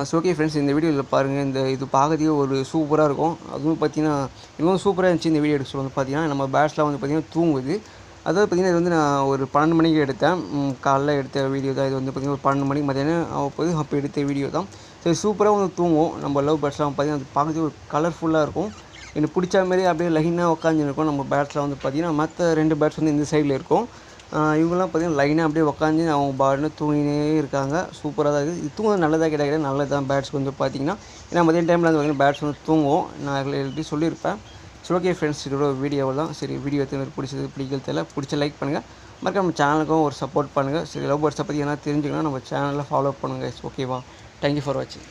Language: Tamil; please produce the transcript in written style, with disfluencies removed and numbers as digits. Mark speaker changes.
Speaker 1: ஸோ ஓகே ஃப்ரெண்ட்ஸ், இந்த வீடியோவில் பாருங்கள். இது பார்க்கறதுக்கே ஒரு சூப்பராக இருக்கும். அதுவும் பார்த்தீங்கன்னா இன்னும் சூப்பராக இருந்துச்சு. இந்த வீடியோ எடுக்க சொல்ல வந்து பார்த்தீங்கன்னா நம்ம பேட்ஸ்லாம் வந்து பார்த்தீங்கன்னா தூங்குது. அதாவது பார்த்தீங்கன்னா இது வந்து நான் ஒரு 12 மணிக்கு எடுத்தேன். காலைல எடுத்த வீடியோ தான். இது வந்து பார்த்தீங்கன்னா ஒரு 12 மணிக்கு மதியானம் அப்போ எடுத்த வீடியோ தான். சரி, சூப்பராக வந்து தூங்கும். நம்ம லவ் பேர்ட்ஸ்லாம் பார்த்தீங்கன்னா அது பார்க்கறதுக்கு ஒரு கலர்ஃபுல்லாக இருக்கும். எனக்கு பிடிச்ச மாதிரி அப்படியே லைனாக உட்காந்துருக்கும். நம்ம பேட்ஸ்லாம் வந்து பார்த்தீங்கன்னா மற்ற 2 பேட்ஸ் வந்து இந்த சைடில் இருக்கும். இவங்கலாம் பார்த்தீங்கன்னா லைனாக அப்படியே உட்காந்து அவங்க பாட்டுன்னு தூங்கினே இருக்காங்க. சூப்பராக தான் இருக்குது. இது தூங்குறது நல்லதா கேட்டால் நல்லது தான். பேட்ஸ்க்கு வந்து பார்த்தீங்கன்னா ஏன்னா மதியம் டைமில் வந்து பார்த்தீங்கன்னா பேட்ஸ் வந்து தூங்கும். நான் ஆல்ரெடி சொல்லியிருப்பேன். சரி, ஓகே ஃப்ரெண்ட்ஸ், இதோட வீடியோ தான். சரி, வீடியோ எத்தனை பேர் பிடிக்கிறது தெரியல. பிடிச்ச லைக் பண்ணுங்கள். மறக்காம நம்ம சேனலுக்கும் ஒரு சப்போர்ட் பண்ணுங்கள். சரி, லவ் பேர்ட்ஸை பற்றி என்ன தெரிஞ்சுக்கணும் நம்ம சேனலில் ஃபாலோ பண்ணுங்கள். ஓகேவா? தேங்க்யூ ஃபார் வாட்சிங்.